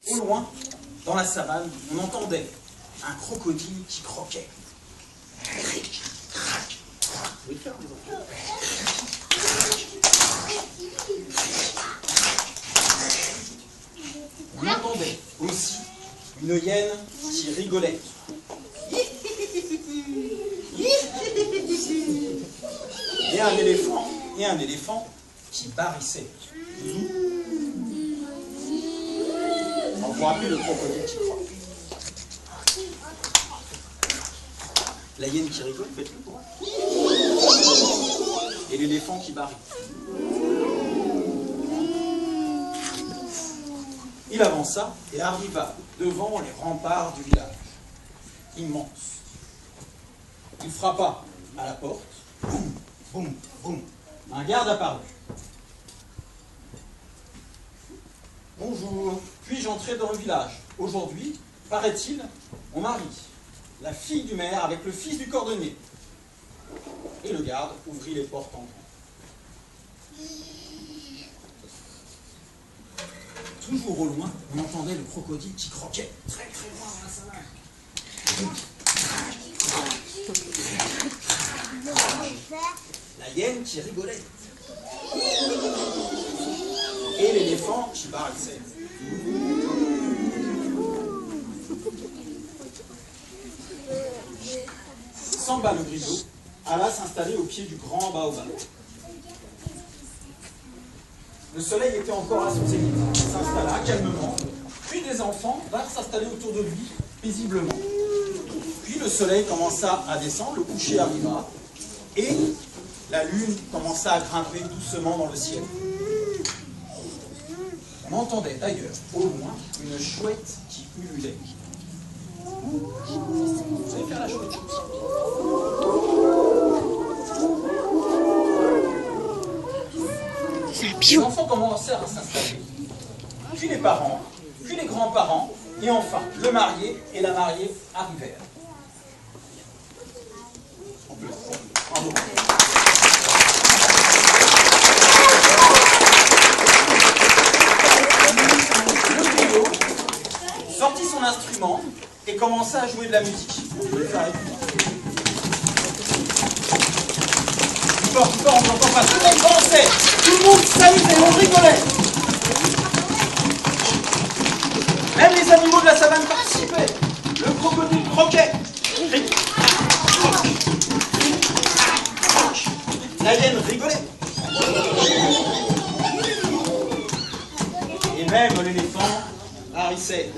Au loin, dans la savane, on entendait un crocodile qui croquait. Cric, crac. Vous pouvez le faire, les enfants. On entendait aussi une hyène qui rigolait. Et un éléphant qui barrissait. On vous rappelle le crocodile qui croque. La hyène qui rigole, faites-le pour elle. Et l'éléphant qui barille. Il avança et arriva devant les remparts du village. Immense. Il frappa à la porte. Boum, boum, boum. Un garde apparut. Bonjour, puis-je entrer dans le village? Aujourd'hui, paraît-il, on marie la fille du maire avec le fils du cordonnier. Et le garde ouvrit les portes en grand. Toujours au loin, on entendait le crocodile qui croquait, très très loin dans la savane. La hyène qui rigolait. Et l'éléphant qui barrissait. Samba le griot alla s'installer au pied du grand baobab. Le soleil était encore à son zénith. Il s'installa calmement, puis des enfants vinrent s'installer autour de lui, paisiblement. Puis le soleil commença à descendre, le coucher arriva, et la lune commença à grimper doucement dans le ciel. On entendait d'ailleurs, au loin, une chouette qui ululait. Vous savez faire la chouette? Les enfants commencèrent à s'installer, puis les parents, puis les grands-parents, et enfin, le marié et la mariée arrivèrent. On peut bravo. Le griot sortit son instrument et commença à jouer de la musique. Fort, on n'entend pas. Tout le monde dansait, tout le monde s'amusait, on rigolait. Même les animaux de la savane participaient. Le crocodile croquait. La hyène rigolait. Et même l'éléphant harissait.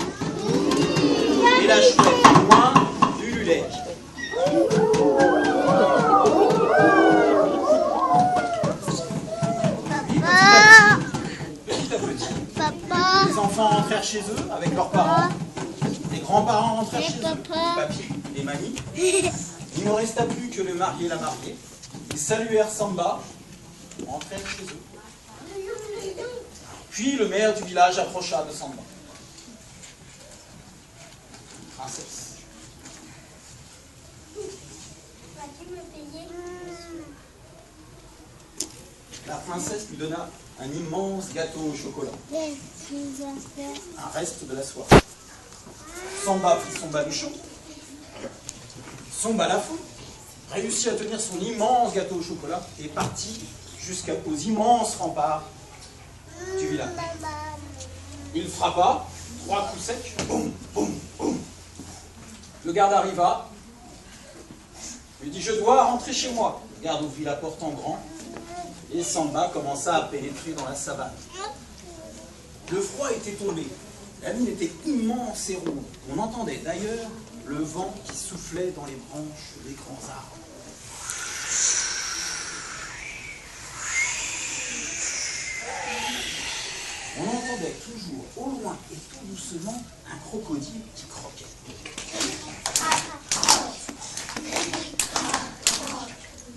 Et la chouette, loin, ululait. Petit à petit, les enfants rentrèrent chez eux avec leurs parents. Les grands-parents rentrèrent chez eux, les papis, les mamies. Il ne resta plus que le marié et la mariée. Ils saluèrent Samba, rentrèrent chez eux. Puis le maire du village approcha de Samba. Princesse. La princesse lui donna un immense gâteau au chocolat. Un reste de la soirée. Samba prit son baluchon, son balafon, réussit à tenir son immense gâteau au chocolat et partit jusqu'aux immenses remparts du village. Il frappa, 3 coups secs, boum, boum, boum. Le garde arriva, lui dit « Je dois rentrer chez moi ». Le garde ouvrit la porte en grand et Samba commença à pénétrer dans la savane. Le froid était tombé, la lune était immense et ronde. On entendait d'ailleurs le vent qui soufflait dans les branches des grands arbres. On entendait toujours au loin et tout doucement un crocodile qui croquait.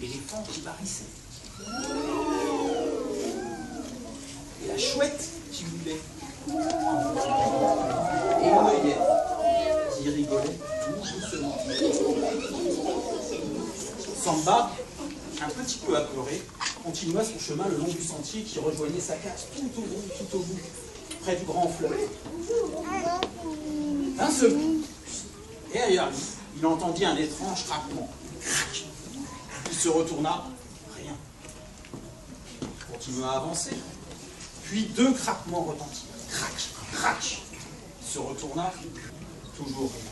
L'éléphant qui barrissait. Et la chouette qui ululait. Et une hyène qui rigolait tout doucement. Samba, un petit peu apeuré, continua son chemin le long du sentier qui rejoignait sa case tout au bout, près du grand fleuve. d'un seul coup. Et ailleurs, il entendit un étrange craquement. Crac. Il se retourna, rien. Il continua à avancer. Puis 2 craquements retentirent. Crac, crac. Il se retourna, toujours rien.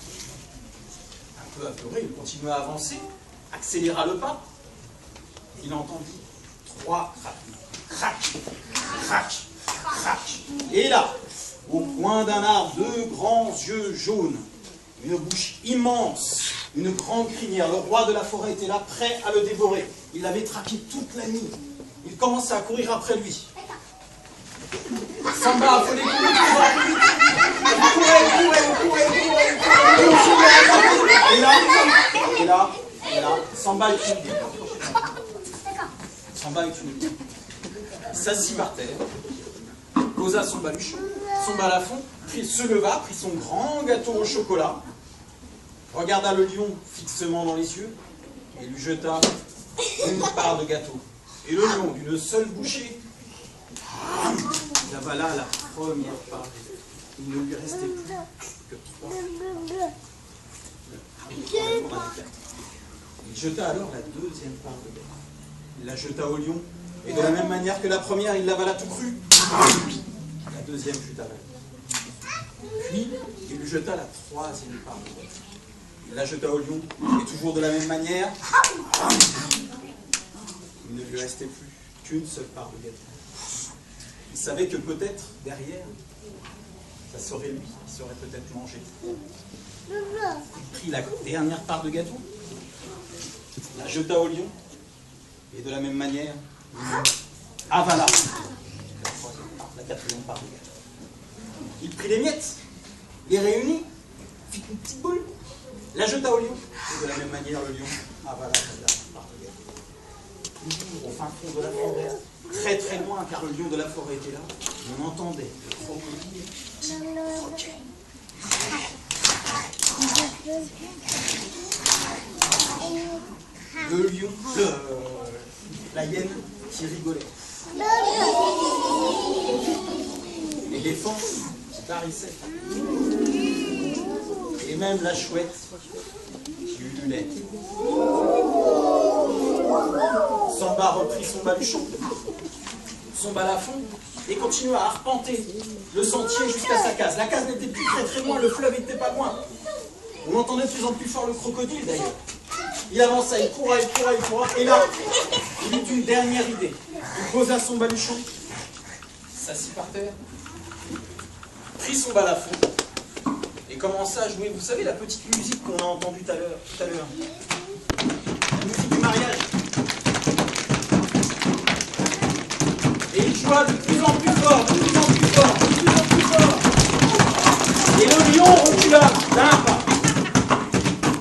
Un peu apeuré, il continua à avancer, accéléra le pas. Il entendit 3 craquements. Crac, crac, crac. Et là, au coin d'un arbre, 2 grands yeux jaunes, une bouche immense, une grande crinière. Le roi de la forêt était là, prêt à le dévorer. Il l'avait traqué toute la nuit. Il commença à courir après lui. Samba affolé, et là, Samba est une. Samba est une. Il s'assit par terre, posa son baluchon, son balafon, se leva, prit son grand gâteau au chocolat, regarda le lion fixement dans les yeux et lui jeta une part de gâteau. Et le lion, d'une seule bouchée, il avala la première part. Il ne lui restait plus que 3. Il jeta alors la deuxième part de gâteau. Il la jeta au lion, et de la même manière que la première, il l'avala tout cru. La deuxième fut avalée. Puis, il lui jeta la troisième part de gâteau. Il la jeta au lion, et toujours de la même manière, il ne lui restait plus qu'une seule part de gâteau. Il savait que peut-être, derrière, ça serait lui qui serait peut-être mangé. Il prit la dernière part de gâteau, la jeta au lion, et de la même manière, il avala la quatrième part de gâteau. Il prit les miettes, les réunit, fit une petite boule, la jeta au lion, et de la même manière, le lion avala la dernière part de gâteau. Toujours au fin fond de la forêt, très très loin, car le lion de la forêt était là, on entendait le crocodile qui croquait. Le lion, la hyène qui rigolait. L'éléphant qui barrissait. Et même la chouette qui ululait. Samba reprit son baluchon, son balafon, et continua à arpenter le sentier jusqu'à sa case. La case n'était plus très très loin, le fleuve n'était pas loin. On entendait de plus en plus fort le crocodile d'ailleurs. Il avança, il coura, et là, il eut une dernière idée. Il posa son baluchon, s'assit par terre, prit son balafon, et commença à jouer, vous savez, la petite musique qu'on a entendue tout à l'heure. La musique du mariage. Et il joua de plus en plus fort, de plus en plus fort, de plus en plus fort. Et le lion recula d'un pas,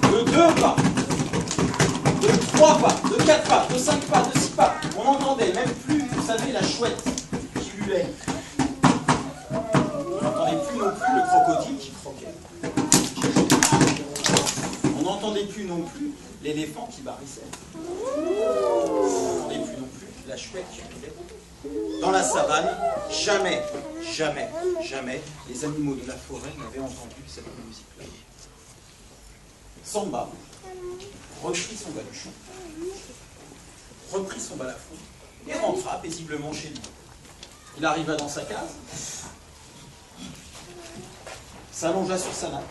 de 2 pas, de 3 pas, de 4 pas, de 5 pas, de 6 pas. On n'entendait même plus, vous savez, la chouette qui hurlait. On n'entendait plus non plus le crocodile qui croquait. On n'entendait plus non plus l'éléphant qui barrissait. On n'entendait plus non plus la chouette qui hurlait. Dans la savane, jamais, jamais, jamais, les animaux de la forêt n'avaient entendu cette musique-là. Samba reprit son baluchon, reprit son balafon et rentra paisiblement chez lui. Il arriva dans sa case, s'allongea sur sa natte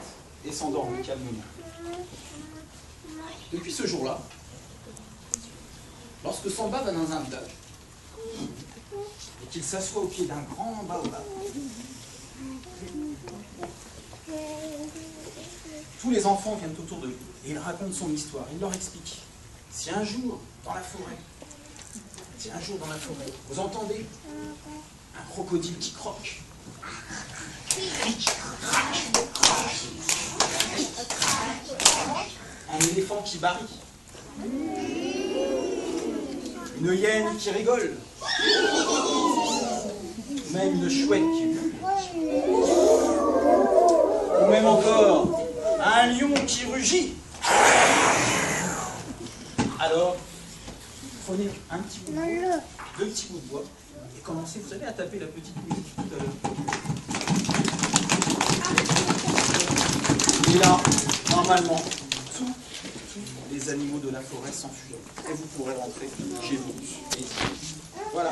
et s'endormit calmement. Depuis ce jour-là, lorsque Samba va dans un village, et qu'il s'assoit au pied d'un grand baobab, tous les enfants viennent autour de lui et il raconte son histoire, il leur explique. Si un jour, dans la forêt, vous entendez un crocodile qui croque, un éléphant qui barille, une hyène qui rigole, même une chouette qui hurle, ou même encore un lion qui rugit, alors prenez un petit bout de bois, 2 petits bouts de bois, et commencez, vous savez, à taper la petite musique tout à l'heure. Et là, normalement, tous les animaux de la forêt s'enfuiront. Et vous pourrez rentrer chez vous. Et voilà.